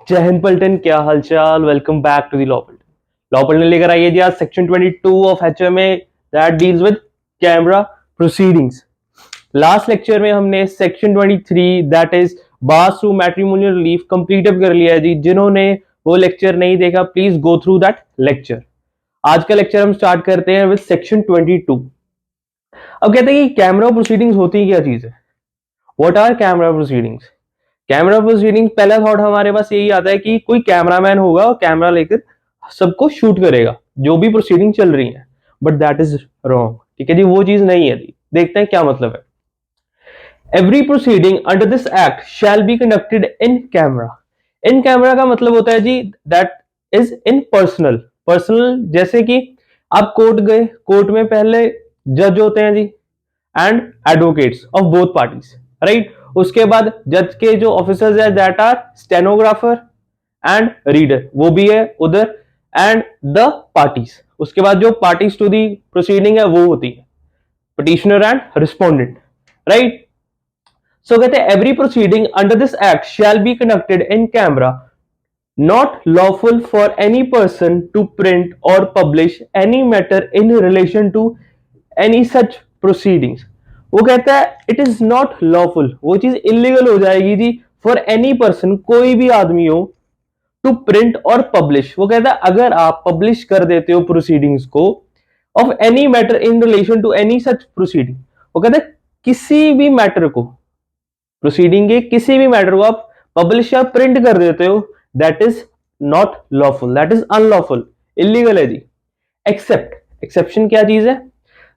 जय हिंद पलटन, क्या हालचाल। Welcome back to the law Paltan. Law Paltan लेकर आइए जी आज section 22 of HMA that deals with camera proceedings. Last lecture में हमने section 23 that is bars to matrimonial relief complete up कर लिया है जी। जिन्होंने वो लेक्चर नहीं देखा please go through that lecture. आज का लेक्चर हम स्टार्ट करते हैं विद सेक्शन 22। अब कहते हैं कि कैमरा प्रोसीडिंग्स होती क्या चीज है। What are camera proceedings? Camera proceeding पहला थॉट हमारे पास यही आता है कि कोई कैमरामैन होगा और कैमरा लेकर सबको शूट करेगा जो भी प्रोसीडिंग चल रही है, बट दैट इज रॉन्ग। ठीक है जी, वो चीज नहीं है जी। देखते हैं क्या मतलब है। Every proceeding under this act shall be conducted in camera. In camera का मतलब होता है जी that is in personal. Personal जैसे कि आप कोर्ट गए, कोर्ट में पहले जज होते हैं जी and advocates of both parties, right. उसके बाद जज के जो ऑफिसर्स है that are stenographer and reader, वो भी है उधर, एंड द पार्टीज। उसके बाद जो पार्टीज टू दी प्रोसीडिंग है वो होती है पिटिशनर एंड रिस्पोंडेंट, राइट। सो कहते हैं every proceeding under this act shall be conducted in camera, not lawful for any person to print or publish any matter in relation to any such proceedings। वो कहता है it is not lawful, वो चीज illegal हो जाएगी जी for any person, कोई भी आदमी हो, टू प्रिंट और पब्लिश। वो कहता है अगर आप पब्लिश कर देते हो प्रोसीडिंग्स को of any matter in relation to any such proceeding, वो कहता है किसी भी मैटर को, प्रोसीडिंग के किसी भी मैटर को आप पब्लिश या प्रिंट कर देते हो, that is not lawful, that is unlawful, illegal है जी। एक्सेप्ट, एक्सेप्शन क्या चीज है?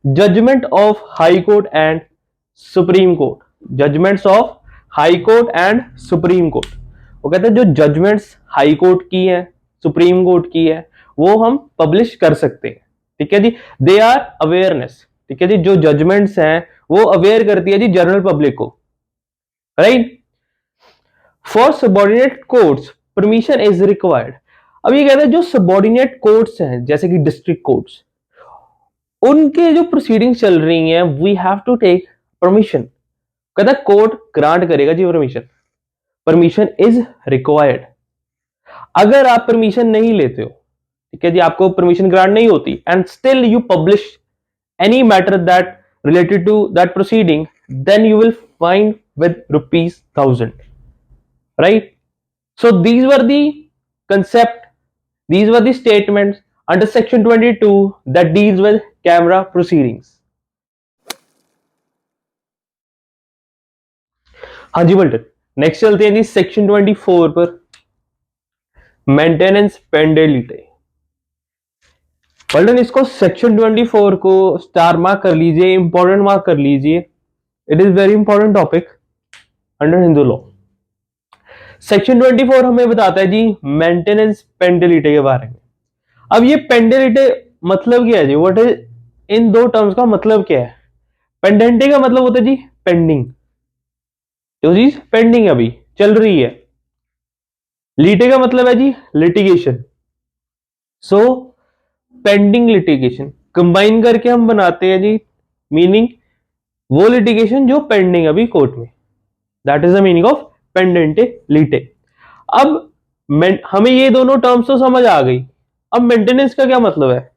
Judgement of high court and supreme court, judgements of high court and supreme court. वो कहते हैं जो जजमेंट्स हाई कोर्ट की है, सुप्रीम कोर्ट की है, वो हम पब्लिश कर सकते हैं। ठीक है जी, दे आर अवेयरनेस। ठीक है जी, जो जजमेंट्स हैं वो अवेयर करती है जी जनरल पब्लिक को, right. For subordinate courts permission is required. अब ये कहते हैं जो सबॉर्डिनेट कोर्ट्स हैं जैसे कि डिस्ट्रिक्ट कोर्ट्स, उनके जो प्रोसीडिंग्स चल रही हैं we have to take permission. कहता है कोर्ट ग्रांट करेगा जी परमिशन, परमिशन इज रिक्वायर्ड। अगर आप परमिशन नहीं लेते हो, ठीक है जी, आपको परमिशन ग्रांट नहीं होती and still you publish any matter that related to that proceeding, then you will fine with ₹1000, right? So these were the concept, these were the statements under section 22 that deals with camera proceedings. हाँ जी बल्टन, next चलते हैं जी section 24 पर, maintenance पेंडेलिटी। बल्टन इसको section 24 को star mark कर लीजिए, important mark कर लीजिए। It is very important topic under Hindu law. Section 24 हमें बताता है जी मेंटेनेंस पेंडेलिटी के बारे में। अब ये पेंडेलिटी मतलब क्या है जी? व्हाट इज, इन दो टर्म्स का मतलब क्या है? पेंडेंटी का मतलब होता है जी पेंडिंग, जो चीज पेंडिंग अभी चल रही है। लीटे का मतलब है जी litigation. So pending litigation combine करके हम बनाते हैं जी मीनिंग वो लिटिगेशन जो पेंडिंग अभी कोर्ट में, that is the meaning of pendente lite. अब हमें ये दोनों टर्म्स तो समझ आ गई। अब मेंटेनेंस का क्या मतलब है?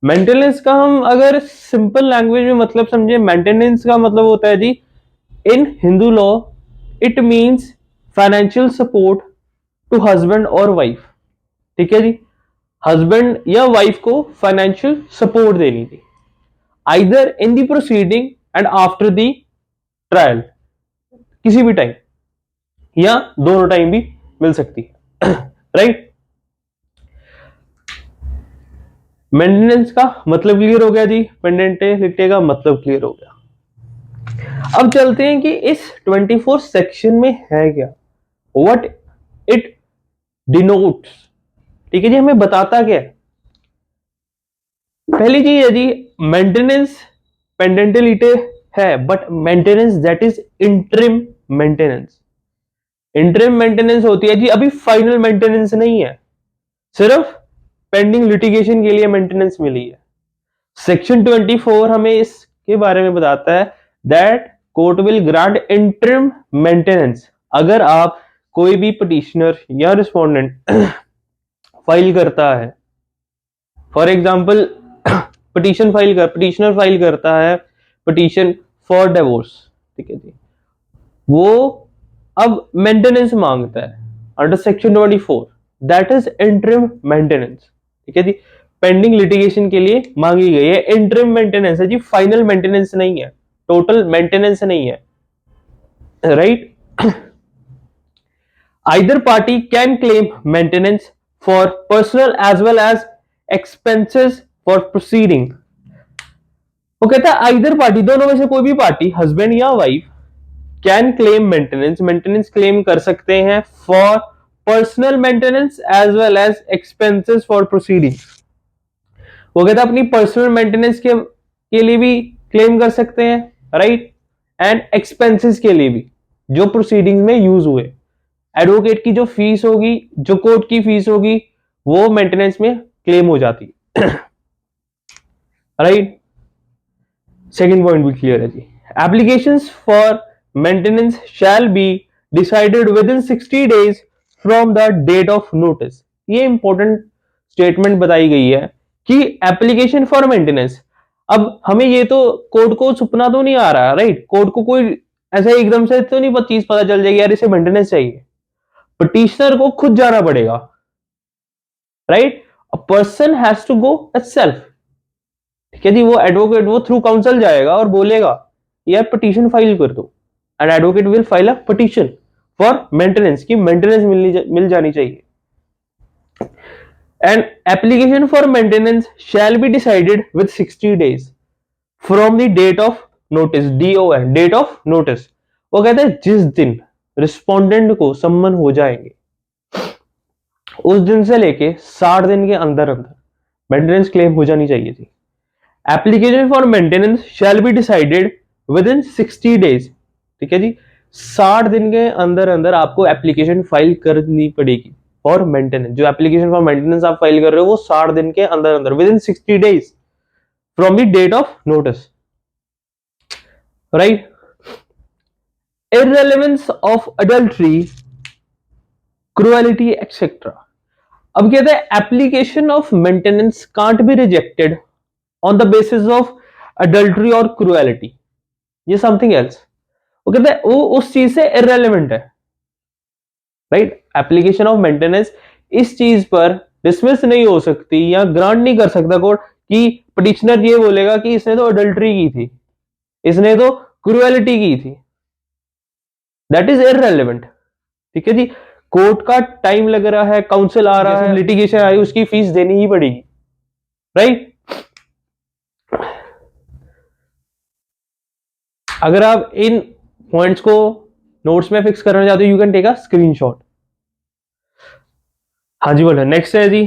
मेंटेनेंस का हम अगर सिंपल लैंग्वेज में मतलब समझे, मेंटेनेंस का मतलब होता है जी in Hindu law it means financial support to husband और वाइफ। ठीक है जी, हस्बैंड या वाइफ को फाइनेंशियल सपोर्ट देनी थी either in the proceeding and after the trial, किसी भी टाइम या दोनों टाइम भी मिल सकती है, राइट। मेंटेनेंस का मतलब क्लियर हो गया जी, पेंडेंटे लिटे का मतलब क्लियर हो गया। अब चलते हैं कि इस 24 सेक्शन में है क्या, व्हाट इट डिनोट्स। ठीक है जी, हमें बताता क्या है? पहली चीज है जी मेंटेनेंस पेंडेंटिलिटी है, but maintenance that is interim maintenance. Interim maintenance होती है जी अभी फाइनल मेंटेनेंस नहीं है, सिर्फ पेंडिंग लिटिगेशन के लिए मेंटेनेंस मिली है। सेक्शन 24 हमें इसके बारे में बताता है that court will grant interim maintenance. अगर आप कोई भी पिटिशनर या रिस्पोंडेंट फाइल करता है, फॉर एग्जांपल पिटिशनर फाइल करता है पिटिशन फॉर डिवोर्स, ठीक है जी, वो अब मेंटेनेंस मांगता है under section 24, that is interim maintenance, ठीक है जी, पेंडिंग लिटिगेशन के लिए मांगी गई है, इंटरिम मेंटेनेंस है जी, फाइनल मेंटेनेंस नहीं है, टोटल मेंटेनेंस नहीं है, right. Either party can claim maintenance for personal as well as expenses for proceeding. वो कहता है either party, दोनों में से कोई भी पार्टी, हस्बैंड या wife, can claim maintenance claim कर सकते हैं for personal maintenance as well as expenses for proceeding. वो कहता है अपनी पर्सनल मेंटेनेंस के लिए भी क्लेम कर सकते हैं, राइट, एंड एक्सपेंसेस के लिए भी जो प्रोसीडिंग में यूज हुए। एडवोकेट की जो फीस होगी, जो कोर्ट की फीस होगी, वो मेंटेनेंस में क्लेम हो जाती है, राइट। सेकंड पॉइंट भी क्लियर है जी। Applications for maintenance shall be decided within 60 days from the date of notice. ये इंपॉर्टेंट स्टेटमेंट बताई गई है कि एप्लीकेशन फॉर मेंटेनेंस, अब हमें ये तो कोर्ट को सुपना तो नहीं आ रहा, राइट, कोर्ट को कोई ऐसा एकदम से तो नहीं चीज पता चल जाएगी यार इसे मेंटेनेंस चाहिए, पिटिशनर को खुद जाना पड़ेगा, right, a person has to go itself, ठीक है जी, वो एडवोकेट वो थ्रू काउंसिल जाएगा और बोलेगा यार पिटीशन फाइल कर दो, and advocate will file a petition for maintenance की मेंटेनेंस मिल जानी चाहिए। And application for maintenance shall be decided with 60 days from the date of notice, DON, date of notice. वो कहते हैं जिस दिन रिस्पोंडेंट को सम्मन हो जाएंगे उस दिन से लेके 60 दिन के अंदर अंदर मेंटेनेंस क्लेम हो जानी चाहिए थी। Application for maintenance shall be decided within 60 days, ठीक है जी, 60 दिन के अंदर अंदर आपको एप्लीकेशन फाइल करनी पड़ेगी फॉर मेंटेनेंस। जो एप्लीकेशन फॉर मेंटेनेंस आप फाइल कर रहे हो वो 60 दिन के अंदर अंदर, within 60 days from the date of notice, right. Irrelevance of adultery, cruelty, etc. अब कहते हैं application of maintenance can't be rejected on the basis of adultery और क्रुएलिटी, ये समथिंग एल्स। वो कहते हैं वो उस चीज से इररेलेवेंट है, राइट। एप्लीकेशन ऑफ मेंटेनेंस इस चीज पर डिसमिस नहीं हो सकती या ग्रांट नहीं कर सकता कोर्ट कि पिटिशनर ये बोलेगा कि इसने तो अडल्ट्री की थी, इसने तो क्रुएलिटी की थी, दैट इज इररेलेवेंट, ठीक है जी। कोर्ट का टाइम लग रहा है, काउंसिल आ रहा है, लिटिगेशन आई, उसकी फीस देनी ही पड़ेगी, राइट। अगर आप इन पॉइंट्स को नोट्स में फिक्स करना चाहते हो you can take a screenshot. हाँ जी बोलो, नेक्स्ट है जी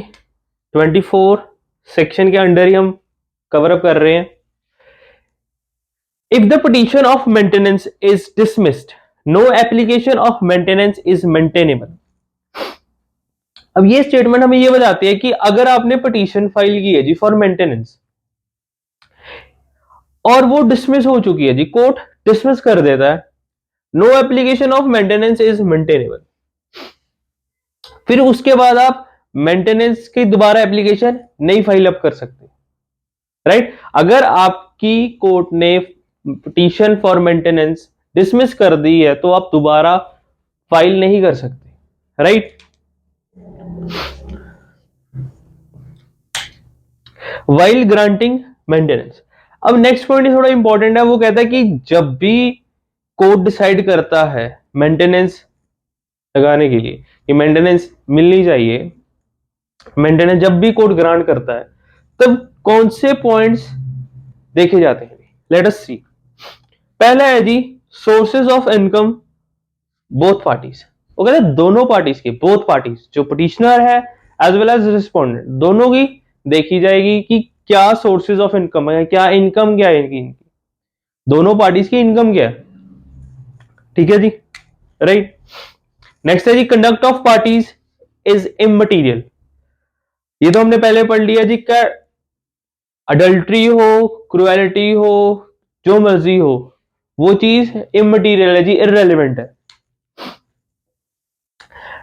24 सेक्शन के अंडर ही हम कवर अप कर रहे हैं। If the petition of maintenance is dismissed, no application of maintenance is maintainable. अब ये स्टेटमेंट हमें ये बताती है कि अगर आपने पिटीशन फाइल की है जी फॉर मेंटेनेंस और वो डिसमिस हो चुकी है जी, कोर्ट डिसमिस कर देता है, no application of maintenance is maintainable, फिर उसके बाद आप मेंटेनेंस की दोबारा एप्लीकेशन नहीं फाइल अप कर सकते, राइट। अगर आपकी कोर्ट ने पिटीशन फॉर मेंटेनेंस डिसमिस कर दी है तो आप दोबारा फाइल नहीं कर सकते, राइट। वाइल ग्रांटिंग मेंटेनेंस, अब नेक्स्ट पॉइंट थोड़ा इंपॉर्टेंट है। वो कहता है कि जब भी कोर्ट डिसाइड करता है मेंटेनेंस लगाने के लिए कि मेंटेनेंस मिलनी चाहिए, मेंटेनेंस जब भी कोर्ट ग्रांट करता है तब कौन से पॉइंट्स देखे जाते हैं, लेट अस सी। पहला है जी sources of income both parties. वो कहते हैं दोनों पार्टीज के, बोथ पार्टीज, जो पिटिशनर है एज वेल एज रिस्पोंडेंट, दोनों की देखी जाएगी कि क्या सोर्सेज ऑफ इनकम है, क्या इनकम क्या है इनकी, दोनों पार्टीज की इनकम क्या है, ठीक है जी, राइट। नेक्स्ट है जी कंडक्ट ऑफ पार्टीज इज इममटीरियल। ये तो हमने पहले पढ़ लिया जी, क्या अडल्ट्री हो, क्रुएलिटी हो, जो मर्जी हो, वो चीज इममटीरियल है जी, इररेलेवेंट है।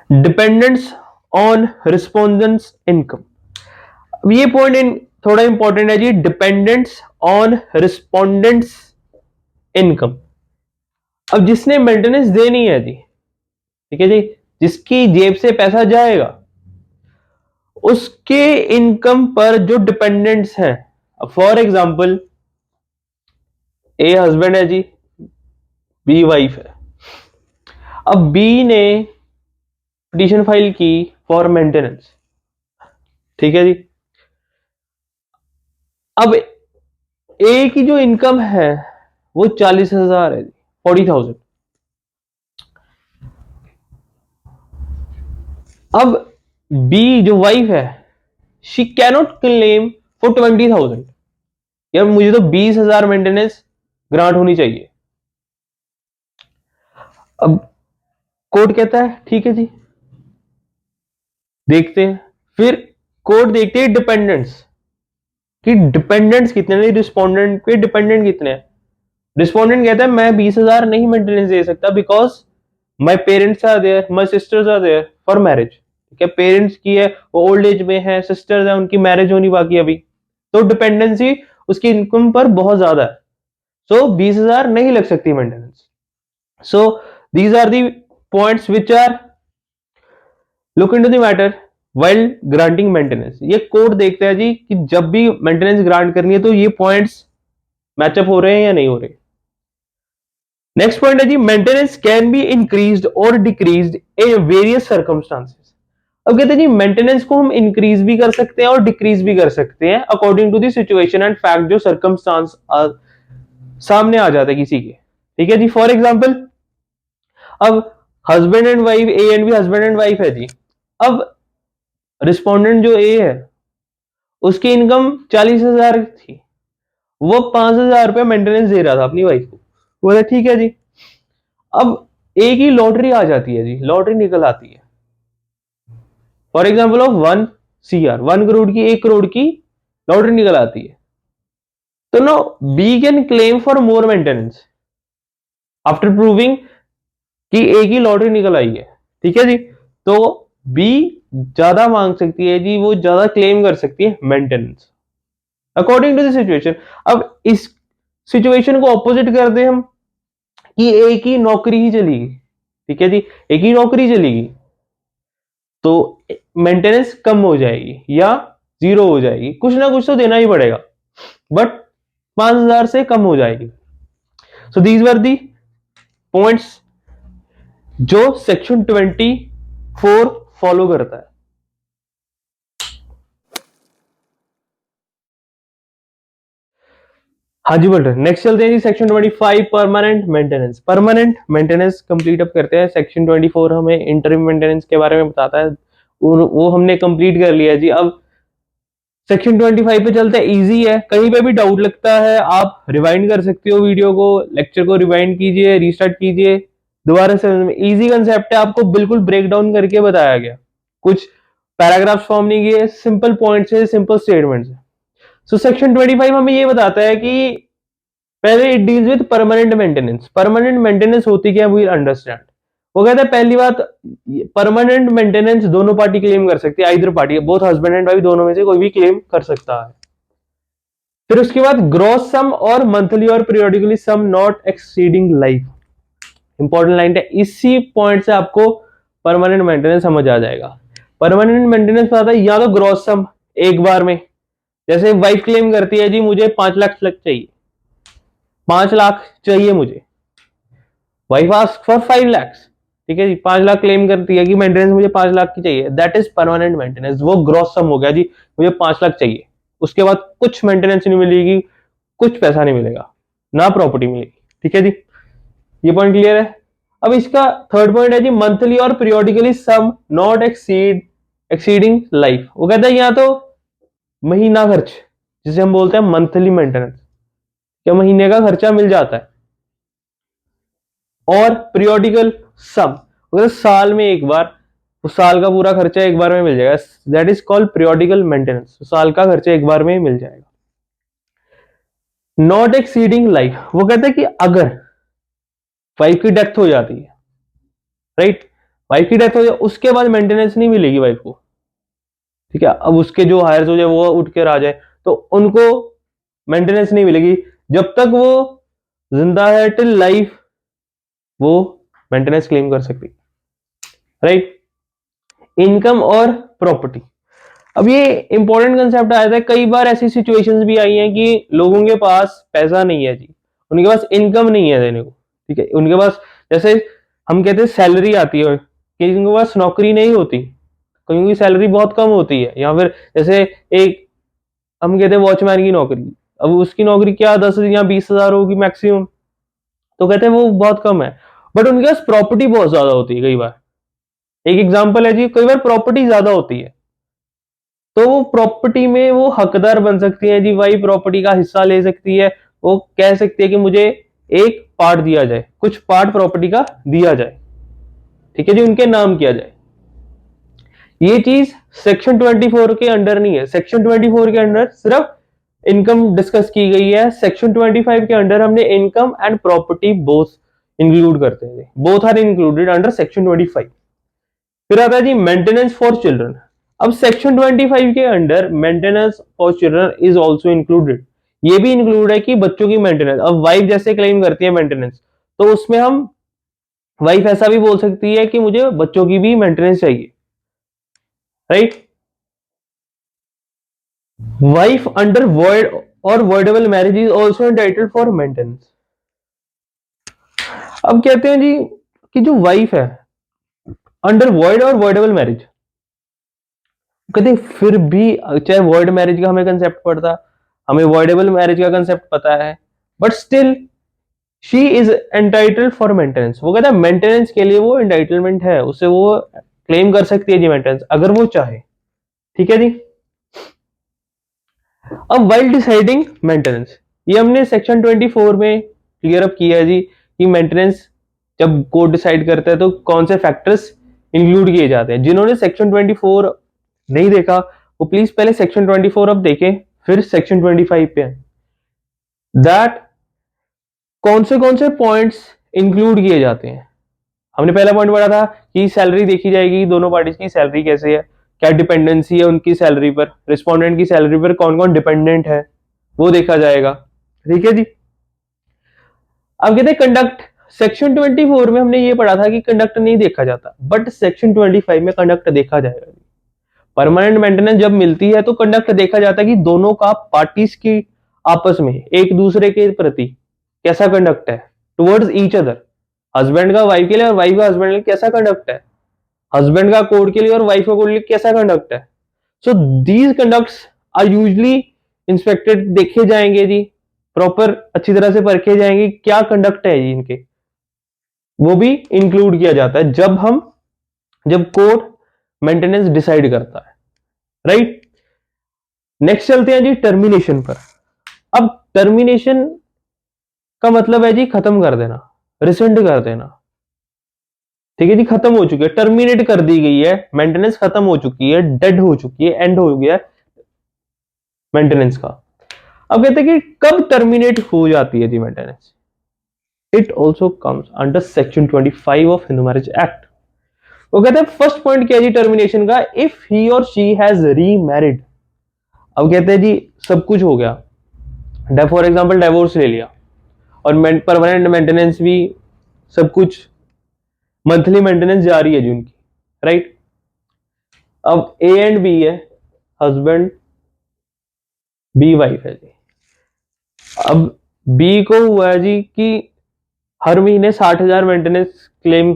Dependence on respondents income. ये पॉइंट थोड़ा इंपॉर्टेंट है जी, डिपेंडेंस ऑन रिस्पोंडेंट्स इनकम। अब जिसने मेंटेनेंस देनी है जी, ठीक है जी, जिसकी जेब से पैसा जाएगा उसके इनकम पर जो डिपेंडेंट्स हैं, फॉर एग्जांपल ए हस्बैंड है जी, बी वाइफ है। अब बी ने पिटीशन फाइल की फॉर मेंटेनेंस, ठीक है जी। अब ए की जो इनकम है वो 40,000 है जी, 40,000। अब बी जो वाइफ है, शी कैनॉट क्लेम फॉर 20,000। यार मुझे तो 20,000 मेंटेनेंस ग्रांट होनी चाहिए। अब कोर्ट कहता है ठीक है जी, देखते हैं। फिर कोर्ट देखते हैं डिपेंडेंट्स कि डिपेंडेंट्स कितने हैं, रिस्पोंडेंट के डिपेंडेंट कितने हैं। रिस्पोंडेंट कहता है मैं 20,000 नहीं मेंटेनेंस दे सकता because my parents are there, my sisters are there for marriage. ठीक है, पेरेंट्स की है, वो ओल्ड एज में है, सिस्टर्स है, उनकी मैरिज होनी बाकी अभी, तो डिपेंडेंसी उसकी इनकम पर बहुत ज्यादा है। सो 20,000 नहीं लग सकती maintenance. So these are the points which are look into the matter while granting maintenance. ये कोर्ट देखता है जी कि जब भी मेंटेनेंस ग्रांट करनी है तो ये पॉइंट्स मैचअप हो रहे हैं या नहीं हो रहे। नेक्स्ट पॉइंट है जी, मेंटेनेंस कैन बी इंक्रीज्ड और डिक्रीज्ड इन वेरियस सर्कमस्टांसेस। अब कहते हैं जी मेंटेनेंस को हम इंक्रीज भी कर सकते हैं और डिक्रीज भी कर सकते हैं according to the situation and fact, जो सर्कमस्टांस सामने आ जाता है किसी के। ठीक है जी, फॉर एग्जांपल अब husband and wife, A and B husband and wife है जी। अब रिस्पोंडेंट जो ए है उसकी इनकम 40,000 थी, वो 5,000 रुपये मेंटेनेंस दे रहा था अपनी वाइफ को। बोला ठीक है जी। अब ए की लॉटरी आ जाती है जी, लॉटरी निकल आती है for example of 1 CR, 1 crore की, 1 करोड़ की लॉटरी निकल आती है। तो no B can claim for more maintenance after proving कि ए की लॉटरी निकल आई है। ठीक है जी, तो बी ज्यादा मांग सकती है जी, वो ज्यादा क्लेम कर सकती है maintenance according to the situation. अब इस सिचुएशन को ऑपोजिट कर दे हम कि ए की नौकरी ही चलेगी, ठीक है जी, ए की नौकरी चलेगी तो मेंटेनेंस कम हो जाएगी या जीरो हो जाएगी, कुछ ना कुछ तो देना ही पड़ेगा, बट 5,000 से कम हो जाएगी। So these were the points जो सेक्शन 24 फॉलो करता है। हाँ जी, बोल रहे नेक्स्ट चलते हैं जी section 25 permanent maintenance. Permanent maintenance complete up करते हैं। सेक्शन 24 हमें इंटरिम मेंटेनेंस के बारे में बताता है, वो हमने कंप्लीट कर लिया जी। अब सेक्शन 25 पे चलते हैं, इजी है, कहीं पे भी डाउट लगता है आप रिवाइंड कर सकते हो वीडियो को, लेक्चर को रिवाइंड कीजिए, रीस्टार्ट कीजिए, दोबारा से। इजी कंसेप्ट है, आपको बिल्कुल ब्रेक डाउन करके बताया गया, कुछ पैराग्राफ्स फॉर्म नहीं किए, सिंपल पॉइंट्स है, सिंपल स्टेटमेंट्स है। सो सेक्शन 25 हमें ये बताता है कि पहले it deals with permanent maintenance. Permanent maintenance होती क्या है वी अंडरस्टैंड। वो कहता है पहली बात, परमानेंट मेंटेनेंस दोनों पार्टी क्लेम कर सकती है, either party, both husband and wife दोनों में से कोई भी क्लेम कर सकता है। फिर उसके बाद ग्रॉस सम और मंथली और periodically sum not exceeding life. Important line है, इसी पॉइंट से आपको परमानेंट मेंटेनेंस समझ आ जाएगा। परमानेंट मेंटेनेंस आता है या तो ग्रॉस सम एक बार में, जैसे वाइफ क्लेम करती है जी मुझे 5 लाख चाहिए, 5 लाख चाहिए मुझे, वाइफ आस्क फॉर 5 लाख, ठीक है जी, 5 लाख क्लेम करती है कि मेंटेनेंस मुझे 5 लाख की चाहिए, दैट इज परमानेंट मेंटेनेंस। वो ग्रॉस सम हो गया जी, मुझे 5 लाख चाहिए, उसके बाद कुछ मेंटेनेंस नहीं मिलेगी, कुछ पैसा नहीं मिलेगा, ना प्रॉपर्टी मिलेगी। ठीक है जी, ये पॉइंट क्लियर है। अब इसका थर्ड पॉइंट है जी, मंथली और periodically sum not exceeding life. वो कहता है यहाँ तो महीना खर्च, जिसे हम बोलते हैं मंथली मेंटेनेंस, क्या महीने का खर्चा मिल जाता है। और पीरियोडिकल सम, अगर साल में एक बार, उस साल का पूरा खर्चा एक बार में मिल जाएगा, that is called periodical maintenance, साल का खर्चा एक बार में मिल जाएगा। नॉट एक्सीडिंग लाइफ, वो कहते हैं कि अगर वाइफ की डेथ हो जाती है, राइट, वाइफ की डेथ हो जाए उसके बाद मेंटेनेंस नहीं मिलेगी वाइफ को, ठीक है। अब उसके जो हायर्स हो जाए वो उठ कर आ जाए तो उनको मेंटेनेंस नहीं मिलेगी। जब तक वो जिंदा है टिल लाइफ वो मेंटेनेंस क्लेम कर सकती, राइट। इनकम और प्रॉपर्टी, अब ये इंपॉर्टेंट कंसेप्ट आया था। कई बार ऐसी सिचुएशंस भी आई हैं कि लोगों के पास पैसा नहीं है जी, उनके पास इनकम नहीं है देने को, ठीक है। उनके पास जैसे हम कहते हैं सैलरी आती है कि उनके पास नौकरी नहीं होती, क्योंकि सैलरी बहुत कम होती है। या फिर जैसे एक हम कहते हैं वॉचमैन की नौकरी, अब उसकी नौकरी क्या 10 या 20 हजार होगी मैक्सिमम, तो कहते हैं वो बहुत कम है। बट उनके पास प्रॉपर्टी बहुत ज्यादा होती है कई बार। एक एग्जाम्पल है जी, कई बार प्रॉपर्टी ज्यादा होती है तो वो प्रॉपर्टी में वो हकदार बन सकती है जी, वही प्रॉपर्टी का हिस्सा ले सकती है। वो कह सकती है कि मुझे एक पार्ट दिया जाए, कुछ पार्ट प्रॉपर्टी का दिया जाए, ठीक है जी, उनके नाम किया जाए। ये चीज सेक्शन 24 के अंडर नहीं है। सेक्शन 24 के अंडर सिर्फ इनकम डिस्कस की गई है। सेक्शन 25 के अंडर हमने income and property both include करते हैं, both are included under section 25। फिर आता है जी मेंटेनेंस फॉर चिल्ड्रन। अब सेक्शन 25 के under maintenance for children is also included. ये भी इंक्लूड है कि बच्चों की मेंटेनेंस। अब वाइफ जैसे क्लेम करती है मेंटेनेंस, तो उसमें हम वाइफ ऐसा भी बोल सकती है कि मुझे बच्चों की भी मेंटेनेंस चाहिए, राइट। वाइफ अंडर वॉइड और voidable marriage is also entitled for maintenance. अब कहते हैं जी कि जो वाइफ है अंडर वॉइड और वॉइडेबल मैरिज, कहते हैं फिर भी चाहे वॉइड मैरिज का हमें कंसेप्ट पड़ता, हमें वॉइडेबल मैरिज का कंसेप्ट पता है, but still she is entitled for maintenance. वो कहता है मेंटेनेंस के लिए वो एंटाइटलमेंट है, उसे वो क्लेम कर सकती है जी मेंटेनेंस अगर वो चाहे, ठीक है जी। अब वाइल डिसाइडिंग मेंटेनेंस, ये हमने सेक्शन 24 में क्लियर अप किया है जी कि मेंटेनेंस जब कोर्ट डिसाइड करता है तो कौन से फैक्टर्स इंक्लूड किए जाते हैं। जिन्होंने सेक्शन 24 नहीं देखा वो प्लीज पहले सेक्शन 24 अब देखें, फिर सेक्शन 25 पे दैट कौन से पॉइंट्स इंक्लूड किए जाते हैं। हमने पहला पॉइंट पढ़ा था कि सैलरी देखी जाएगी, दोनों पार्टीज की सैलरी कैसे है, क्या डिपेंडेंसी है उनकी सैलरी पर, रिस्पोंडेंट की सैलरी पर कौन कौन डिपेंडेंट है वो देखा जाएगा, ठीक है जी। अब कहते हैं कंडक्ट। सेक्शन 24 में हमने ये पढ़ा था कि कंडक्ट नहीं देखा जाता, बट सेक्शन 25 में कंडक्ट देखा जाएगा। परमानेंट मेंटेनेंस जब मिलती है तो कंडक्ट देखा जाता है कि दोनों का पार्टीज की आपस में एक दूसरे के प्रति कैसा कंडक्ट है टुवर्ड्स ईच अदर। हस्बैंड का वाइफ के लिए और वाइफ का हस्बैंड के लिए कैसा कंडक्ट है, हस्बैंड का कोर्ट के लिए और वाइफ का कोर्ट के लिए कैसा कंडक्ट है। So these conducts are usually inspected, देखे जाएंगे जी, प्रॉपर अच्छी तरह से परखे जाएंगे क्या कंडक्ट है जी इनके, वो भी इंक्लूड किया जाता है जब कोर्ट मेंटेनेंस डिसाइड करता है, राइट। नेक्स्ट चलते हैं जी टर्मिनेशन पर। अब टर्मिनेशन का मतलब है जी खत्म कर देना, रिसेंड कर देना, ठीक है जी। खत्म हो चुकी है, टर्मिनेट कर दी गई है, मेंटेनेंस खत्म हो चुकी है, डेड हो चुकी है, एंड हो गया मेंटेनेंस का। अब कहते हैं कि कब टर्मिनेट हो जाती है जी maintenance, it also comes under section 25 of Hindu marriage act. वो कहते हैं फर्स्ट पॉइंट क्या है जी टर्मिनेशन का, इफ ही और शी हैज रीमैरिड। अब कहते हैं जी सब कुछ हो गया, फॉर एग्जाम्पल डाइवोर्स ले लिया और परमानेंट मेंटेनेंस भी सब कुछ, मंथली मेंटेनेंस जारी है जी उनकी, राइट। अब ए एंड बी है, हस्बैंड बी वाइफ है जी। अब बी को हुआ है जी कि हर महीने 60,000 मेंटेनेंस क्लेम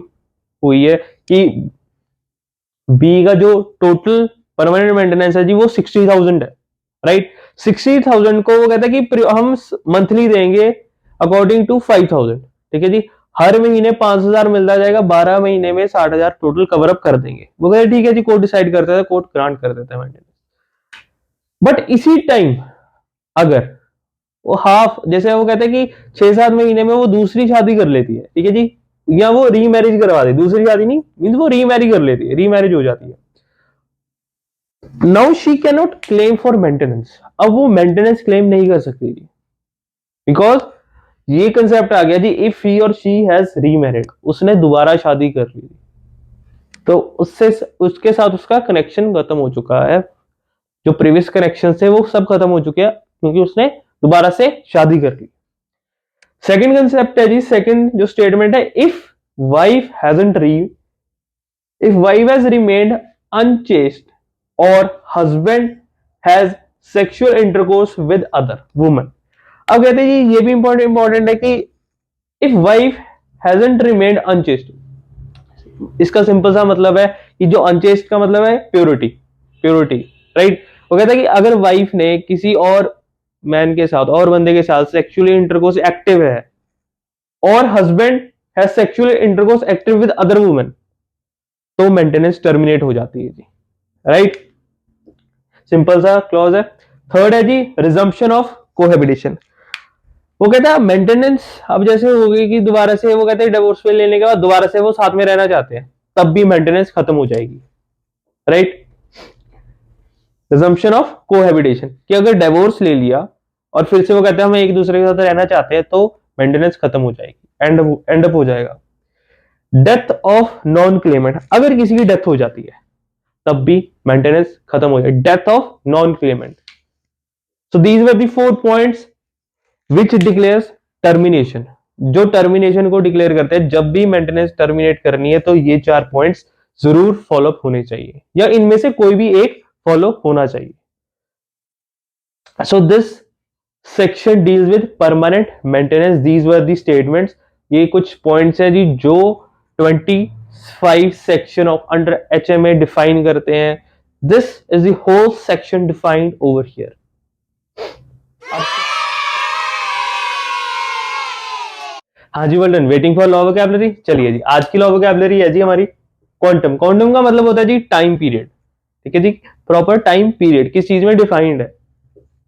हुई है कि बी का जो टोटल परमानेंट मेंटेनेंस है जी वो 60,000 है, राइट। 60,000 को वो कहता है कि हम मंथली देंगे अकॉर्डिंग टू 5,000, ठीक है जी। हर महीने 5,000 मिलता जाएगा, 12 महीने में 60,000 टोटल कवर अप कर देंगे। वो कहते ठीक है जी, कोर्ट डिसाइड करता है, कोर्ट ग्रांट कर देता है मेंटेनेंस। बट इसी टाइम अगर वो हाफ, जैसे वो कहते हैं कि 6-7 महीने में वो दूसरी शादी कर लेती है, ठीक है जी, या वो रीमैरिज करवा दे, दूसरी शादी नहीं मीन वो रीमैरिज कर लेती है, रीमैरिज हो जाती है। Now she can not claim for maintenance. अब वो मेंटेनेंस क्लेम नहीं कर सकती जी, बिकॉज ये कंसेप्ट आ गया जी, इफ ही और शी हैज रीमैरिड, उसने दोबारा शादी कर ली, तो उससे उसके साथ उसका कनेक्शन खत्म हो चुका है, जो प्रीवियस कनेक्शन थे वो सब खत्म हो चुके हैं क्योंकि उसने दोबारा से शादी कर ली। सेकंड कंसेप्ट है जी, सेकंड जो स्टेटमेंट है, इफ वाइफ हैज रिमेन्ड अनचेस्ट और husband has sexual intercourse with other woman. अब कहते हैं जी ये भी इंपॉर्टेंट है कि इफ वाइफ हैजंट रिमेन्ड अनचेस्ट, इसका सिंपल सा मतलब है कि जो अनचेस्ट का मतलब है प्योरिटी, राइट। वो कहता है कि अगर वाइफ ने किसी और मैन के साथ और बंदे के साथ सेक्सुअली इंटरकोर्स एक्टिव है और husband has sexually intercourse active with other women, तो मेंटेनेंस टर्मिनेट हो जाती है जी, राइट। सिंपल सा क्लॉज है। थर्ड है जी, रिजम्पशन ऑफ कोहेबिटेशन। वो कहता है मेंटेनेंस अब जैसे हो गई कि दोबारा से वो कहते हैं डिवोर्स पे लेने के बाद दोबारा से वो साथ में रहना चाहते हैं, तब भी मेंटेनेंस खत्म हो जाएगी, राइट। रिजम्पशन ऑफ कोहेबिटेशन कि अगर डिवोर्स ले लिया और फिर से वो कहते हैं हम एक दूसरे के साथ रहना चाहते हैं, तो मेंटेनेंस खत्म हो जाएगी, एंड अप हो जाएगा। डेथ ऑफ नॉन क्लेमेंट, अगर किसी की डेथ हो जाती है तब भी मेंटेनेंस खत्म हो जाएगी, death of non Clement. So these were the 4 points which declares termination, जो टर्मिनेशन को डिक्लेयर करते हैं जब भी मेंटेनेंस टर्मिनेट करनी है तो ये 4 पॉइंट्स जरूर फॉलो होने चाहिए या इनमें से कोई भी एक फॉलो होना चाहिए। So this section deals with permanent maintenance, these were the statements. ये कुछ पॉइंट्स हैं जी जो 25 section of under HMA define करते हैं। This is the whole section defined over here. हाँ जी, well done. Waiting for law vocabulary. चलिए जी, आज की लॉ वोकैबुलरी है जी हमारी क्वांटम। क्वांटम का मतलब होता है जी टाइम पीरियड, ठीक है जी, प्रॉपर टाइम पीरियड किस चीज में डिफाइंड है।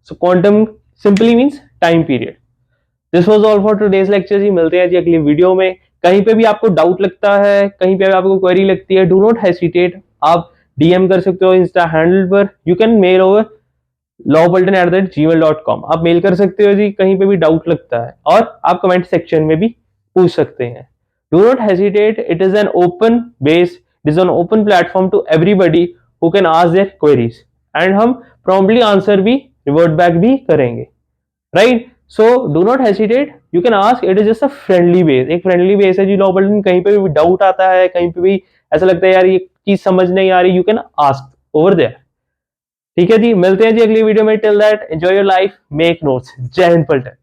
So quantum simply means time period. This was all for today's lecture जी। मिलते हैं जी अगली वीडियो में। कहीं पे भी आपको डाउट लगता है, कहीं पे भी आपको क्वेरी लगती है, डू नॉट हेसिटेट, आप डीएम कर सकते हो इंस्टा हैंडल पर। You can mail over lawbulletin@gmail.com। आप मेल कर सकते हो जी कहीं पे भी डाउट लगता है, और आप कमेंट सेक्शन में भी पूछ सकते हैं। Do not hesitate, it is an open base, it is an open platform to everybody who can ask their queries, and हम प्रॉम्प्टली आंसर भी, रिवर्ट बैक भी करेंगे, right. So do not hesitate, you can ask, it is just a friendly base, एक friendly base है जी law bulletin. कहीं पे भी डाउट आता है, कहीं पे भी ऐसा लगता है यार ये चीज समझ नहीं आ रही, you can ask over there, ठीक है जी। मिलते हैं जी अगली वीडियो में। Till that enjoy your life, make notes. जय हिंद पलटन।